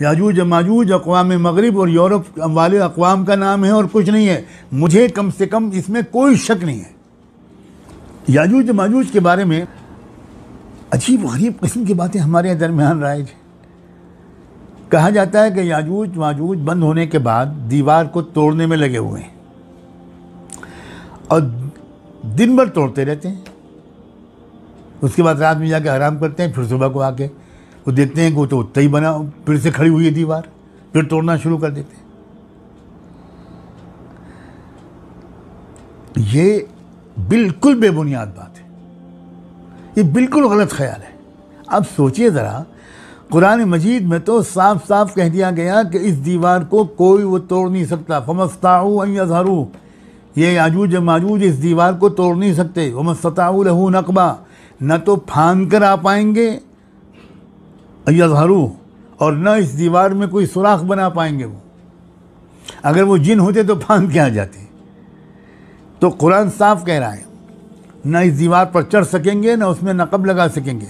याजूज माजूज अक़वाम मगरिब और यूरोप वाले अक़वाम का नाम है और कुछ नहीं है। मुझे कम से कम इसमें कोई शक नहीं है। याजूज माजूज के बारे में अजीब गरीब किस्म की बातें हमारे दरमियान राइज है। कहा जाता है कि याजूज माजूज बंद होने के बाद दीवार को तोड़ने में लगे हुए हैं और दिन भर तोड़ते रहते हैं। उसके बाद रात में जाके आराम करते हैं, फिर सुबह को आके वो देखते हैं कि वो तो उतना ही बना, फिर से खड़ी हुई है दीवार, फिर तोड़ना शुरू कर देते हैं। ये बिल्कुल बेबुनियाद बात है, ये बिल्कुल गलत ख्याल है। अब सोचिए ज़रा, कुरान मजीद में तो साफ साफ कह दिया गया कि इस दीवार को कोई वो तोड़ नहीं सकता। फमस्ताऊ अन यज़हरू, ये याजूज माजूज इस दीवार को तोड़ नहीं सकते। वमस्तताऊ लहू नकबा, न तो फांद कर आ पाएंगे यज़हरू, और न इस दीवार में कोई सुराख बना पाएंगे। वो अगर वो जिन होते तो फांद के आ जाते। तो कुरान साफ कह रहा है, न इस दीवार पर चढ़ सकेंगे, न उसमें नक़ब लगा सकेंगे।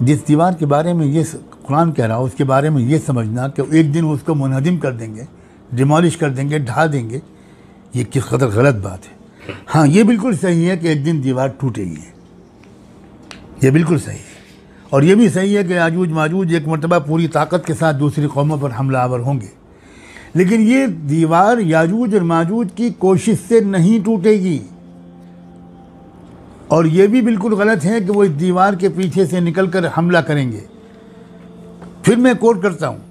जिस दीवार के बारे में ये कुरान कह रहा है, उसके बारे में ये समझना कि एक दिन उसको मुनहदिम कर देंगे, डिमोलिश कर देंगे, ढा देंगे, ये किस कदर गलत बात है। हाँ, ये बिल्कुल सही है कि एक दिन दीवार टूटेगी, ये बिल्कुल सही है। और ये भी सही है कि याजूज माजूज एक मरतबा पूरी ताकत के साथ दूसरी कौमों पर हमलावर होंगे। लेकिन ये दीवार याजूज और माजूज की कोशिश से नहीं टूटेगी। और ये भी बिल्कुल गलत है कि वो इस दीवार के पीछे से निकलकर हमला करेंगे। फिर मैं कोट करता हूँ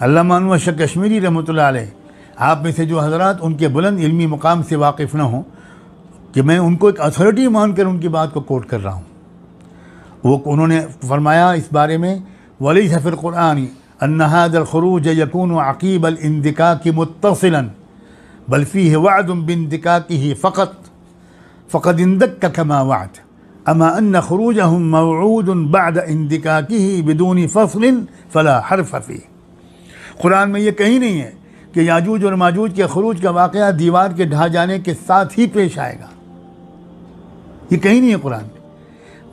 अल्लामा अनवर शाह कश्मीरी रहमतुल्लाह अलैह, आप में से जो हज़रात उनके बुलंद इल्मी मुकाम से वाकिफ़ न हों कि मैं उनको एक अथॉरिटी मानकर उनकी बात को कोट कर रहा हूँ। वो उन्होंने फरमाया इस बारे में, वलैसा फिल कुरान अन्न हाज़ल खुरूज यकूनु अक़ीबल इंदिकाकी मुत्तसिलन बल फ़ीहि वअदुन बिंदिकाकिही फ़क़द इंदक्का कमा वअद अमा अन्न खुरूजहुम मवऊदुन बअद इंदिकाकिही बिदूनि फ़स्लिन फ़ला हर्फ़ फ़ीह। कुरान में ये कहीं नहीं है कि याजूज और माजूज के खुरूज का वाक़या दीवार के ढह जाने के साथ ही पेश आएगा। ये कहीं नहीं है कुरान में,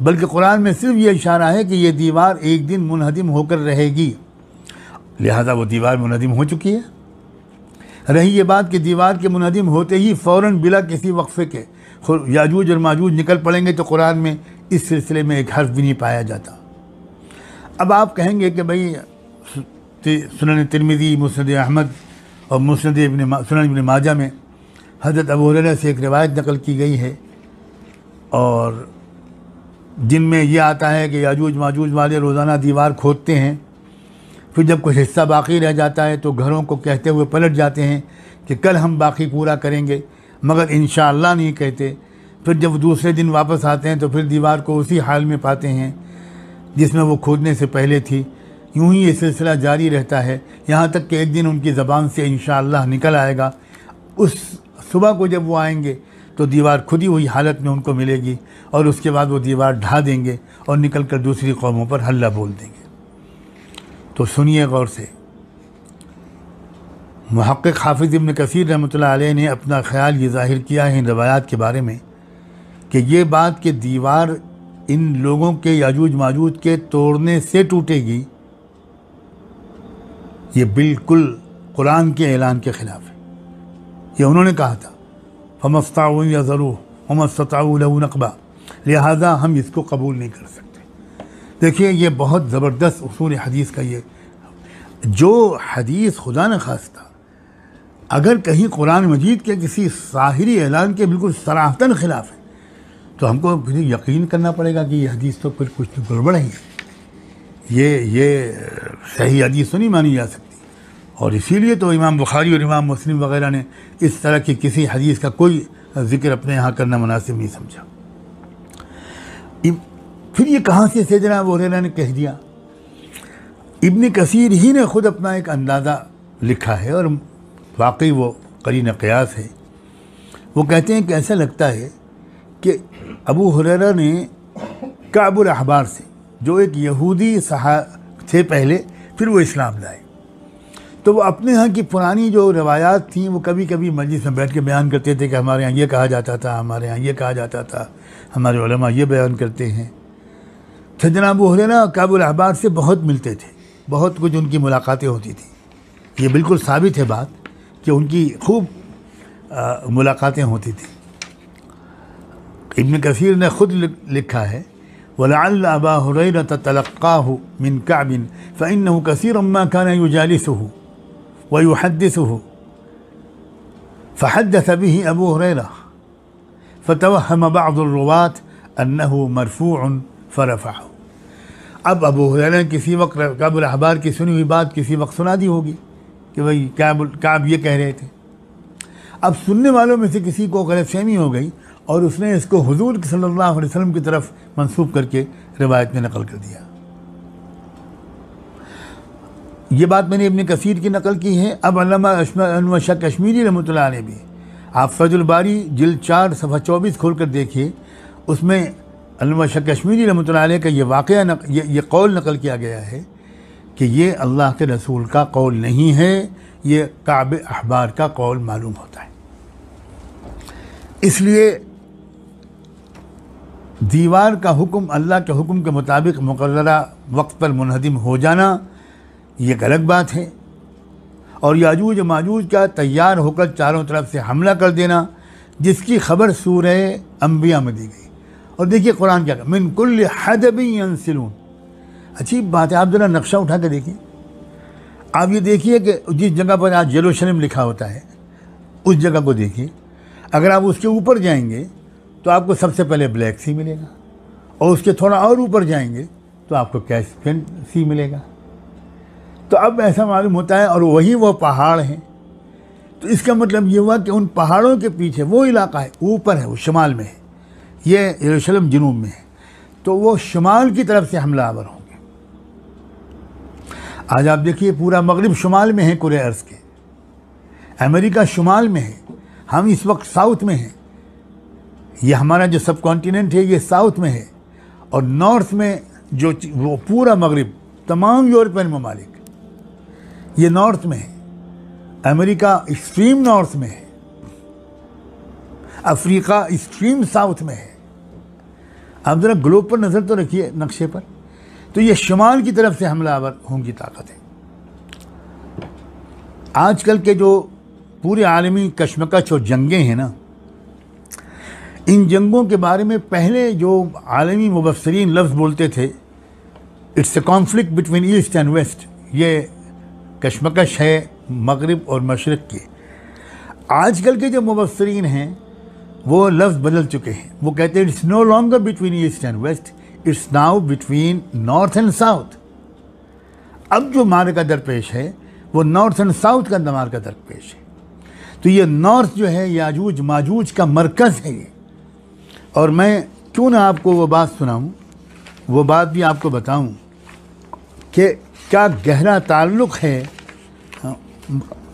बल्कि कुरान में सिर्फ ये इशारा है कि ये दीवार एक दिन मुनहदिम होकर रहेगी। लिहाजा वो दीवार मुनहदिम हो चुकी है। रही ये बात कि दीवार के मुनहदिम होते ही फ़ौरन बिला किसी वक्फे के याजूज और माजूज निकल पड़ेंगे, तो कुरान में इस सिलसिले में एक हर्फ भी नहीं पाया जाता। अब आप कहेंगे कि भाई सुनन तिरमिज़ी, मुस्नद अहमद और सुनन इब्न माजा में हज़रत अबू हुरैरा से एक रिवायत नकल की गई है, और जिनमें यह आता है कि याजूज माजूज वाले रोज़ाना दीवार खोदते हैं, फिर जब कुछ हिस्सा बाकी रह जाता है तो घरों को कहते हुए पलट जाते हैं कि कल हम बाकी पूरा करेंगे, मगर इंशाअल्लाह नहीं कहते। फिर जब दूसरे दिन वापस आते हैं तो फिर दीवार को उसी हाल में पाते हैं जिसमें वो खोदने से पहले थी। यूं ही ये सिलसिला जारी रहता है, यहाँ तक कि एक दिन उनकी ज़बान से इंशाअल्लाह निकल आएगा। उस सुबह को जब वो आएंगे तो दीवार खुदी हुई हालत में उनको मिलेगी, और उसके बाद वो दीवार ढा देंगे और निकल कर दूसरी कौमों पर हल्ला बोल देंगे। तो सुनिए गौर से, मुहक्किक हाफिज़ इब्न कसीर रहमतुल्लाह अलैह ने अपना ख्याल ये ज़ाहिर किया है इन रवायात के बारे में कि ये बात कि दीवार इन लोगों के याजूज माजूज के तोड़ने से टूटेगी, ये बिल्कुल कुरान के ऐलान के ख़िलाफ़ है। ये उन्होंने कहा था फमस्ताऊ यज़रू वमस्तताऊ लहू नक़बा, लिहाजा हम इसको कबूल नहीं कर सकते। देखिए, ये बहुत ज़बरदस्त उसूल हदीस का ये जो हदीस खुदा न खास्ता अगर कहीं कुरान मजीद के किसी ज़ाहिरी ऐलान के बिल्कुल सराहतन ख़िलाफ़ है तो हमको फिर यकीन करना पड़ेगा कि ये हदीस तो फिर कुछ तो गड़बड़ है। ये सही हदीस तो नहीं मानी जा सकती। और इसीलिए तो इमाम बुखारी और इमाम मुस्लिम वग़ैरह ने इस तरह की किसी हदीस का कोई ज़िक्र अपने यहाँ करना मुनासिब नहीं समझा। फिर ये कहाँ से सैयदना अबू हुरैरा ने कह दिया? इब्न कसीर ही ने ख़ुद अपना एक अंदाज़ा लिखा है और वाकई वो करीन क़यास है। वो कहते हैं कि ऐसा लगता है कि अबू हुरैरा ने काबुल अहबार से, जो एक यहूदी थे पहले, फिर वो इस्लाम लाए, तो वो अपने यहाँ की पुरानी जो रवायात थी वो कभी कभी मजलिस में बैठ के बयान करते थे कि हमारे यहाँ ये कहा जाता था, हमारे यहाँ ये कहा जाता था, हमारे उलमा ये बयान करते हैं। सैयदना अबू हुरैरा काबुल अहबार से बहुत मिलते थे, बहुत कुछ उनकी मुलाकातें होती थी। ये बिल्कुल साबित है बात कि उनकी खूब मुलाकातें होती थी। इब्न कसीर ने ख़ुद लिखा है, वलअल्ल अबा हुरैरा तलक़्क़ाहु मिन कअब फ़इन्नहु कसीरन मा कान युजालिसुहु व युहद्दिसुहु फ़हद्दस बिही अबू हुरैरा फ़तवहम बअद अर्रुवात अन्नहु मरफ़ूअन फ़रफ़अहु। अब अबू हुरैरा किसी वक्त कअब अहबार की सुनी हुई बात किसी वक्त सुना दी होगी कि भाई कअब ये कह रहे थे। अब सुनने वालों में से किसी को गलतफ़हमी हो गई और उसने इसको हुज़ूर सल्लल्लाहु अलैहि वसल्लम की तरफ मंसूब करके रिवायत में नकल कर दिया। ये बात मैंने इब्न कसीर की नकल की है। अब अल्लामा अनवर शाह कश्मीरी रहमतुल्लाह अलैह भी, आप फैजुल बारी जिल्द 4 सफ़ा 24 खोल कर देखिए, उसमें अनवर शाह कश्मीरी रहमतुल्लाह अलैह का ये वाक़या ये कौल नकल किया गया है कि ये अल्लाह के रसूल का कौल नहीं है, ये कअब अहबार का कौल मालूम होता है। इसलिए दीवार का हुक्म अल्लाह के हुक्म के मुताबिक मुकर्ररा वक्त पर मुनहदिम हो जाना ये एक अलग बात है, और याजूज माजूज का तैयार होकर चारों तरफ से हमला कर देना जिसकी खबर सूरह अंबिया में दी गई। और देखिए कुरान क्या कहता है, मिन कुल्लि हदबिन यंसिलून। अच्छी बात है, आप ज़रा नक्शा उठा के देखिए, आप ये देखिए कि जिस जगह पर आज यरूशलेम लिखा होता है उस जगह को देखिए, अगर आप उसके ऊपर जाएंगे तो आपको सबसे पहले ब्लैक सी मिलेगा, और उसके थोड़ा और ऊपर जाएंगे तो आपको कैस्पियन सी मिलेगा। तो अब ऐसा मालूम होता है, और वही वो पहाड़ हैं, तो इसका मतलब ये हुआ कि उन पहाड़ों के पीछे वो इलाका है, ऊपर है, वो शुमाल में है, ये यरूशलेम जनूब में है, तो वो शुमाल की तरफ से हमलावर होंगे। आज आप देखिए पूरा मगरिब शुमाल में है कुरे अर्ज़ के, अमेरिका शुमाल में है, हम इस वक्त साउथ में हैं, ये हमारा जो सब कॉन्टिनेंट है ये साउथ में है, और नॉर्थ में जो वो पूरा मगरिब तमाम यूरोपियन ममालिक ये नॉर्थ में है, अमेरिका एक्सट्रीम नॉर्थ में है, अफ्रीका एक्सट्रीम साउथ में है। आप ज़रा ग्लोब पर नज़र तो रखिए नक्शे पर, तो ये शुमाल की तरफ से हमलावर होंगी ताकत है। आजकल के जो पूरे आलमी कशमकश और जंगें हैं ना, इन जंगों के बारे में पहले जो आलमी मुबस्सिरीन लफ्ज़ बोलते थे, it's a conflict between east and west, ये कशमकश है मगरिब और मशरिक़ की। आजकल के जो मुबस्सिरीन हैं वो लफ्ज़ बदल चुके हैं, वो कहते हैं it's no longer between east and west, it's now between north and south. अब जो मार्का दरपेश है वो नॉर्थ एंड साउथ का मार्का दरपेश है। तो ये नॉर्थ जो है याजूज माजूज का मरकज़ है ये। और मैं क्यों ना आपको वो बात सुनाऊं, वो बात भी आपको बताऊं कि क्या गहरा ताल्लुक़ है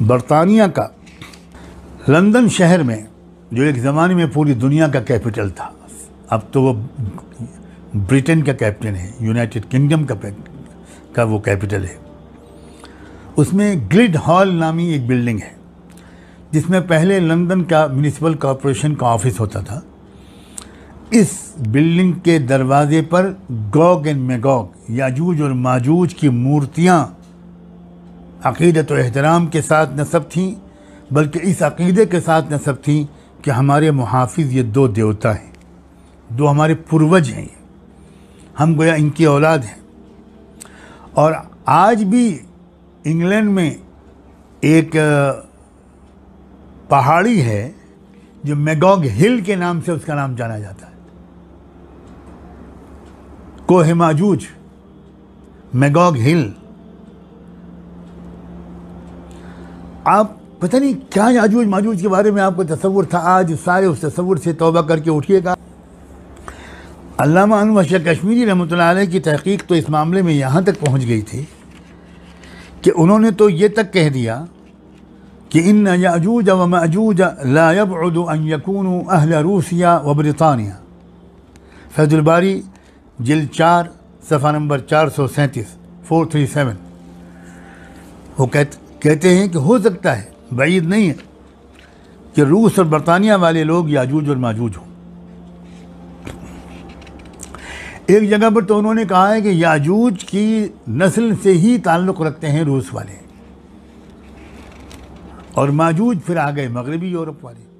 बरतानिया का लंदन शहर में, जो एक ज़माने में पूरी दुनिया का कैपिटल था, अब तो वो ब्रिटेन का कैपिटल है, यूनाइटेड किंगडम का वो कैपिटल है। उसमें गिल्ड हॉल नामी एक बिल्डिंग है जिसमें पहले लंदन का म्यूनिसिपल कॉरपोरेशन का ऑफिस होता था। इस बिल्डिंग के दरवाजे पर गोग एंड मैगोग, याजूज और माजूज की मूर्तियाँ अक़ीदत और एहतराम के साथ नस्ब थीं, बल्कि इस अक़ीदे के साथ नस्ब थीं कि हमारे मुहाफिज ये दो देवता हैं, दो हमारे पूर्वज हैं, हम गोया इनकी औलाद हैं। और आज भी इंग्लैंड में एक पहाड़ी है जो मैगोग हिल के नाम से उसका नाम जाना जाता है, कोहे माजूज, मैगोग हिल। आप पता नहीं क्या याजूज माजूज के बारे में आपको तसव्वुर था, आज सारे उस तसव्वुर से तौबा करके उठिएगा। अल्लामा अनवर शाह कश्मीरी रहमतुल्लाह अलैह की तहकीक तो इस मामले में यहाँ तक पहुँच गई थी कि उन्होंने तो ये तक कह दिया कि इन याजूज व माजूज ला यबउदु अन यकूनु अहल रूसिया व ब्रितानिया, फैजुल बारी जिल्द 4 सफ़ा नंबर 437 437। वो कहते हैं कि हो सकता है, बाइद नहीं है, कि रूस और बरतानिया वाले लोग याजूज और माजूज हों। एक जगह पर तो उन्होंने कहा है कि याजूज की नस्ल से ही ताल्लुक़ रखते हैं रूस वाले, और माजूज फिर आ गए मगरबी यूरोप वाले।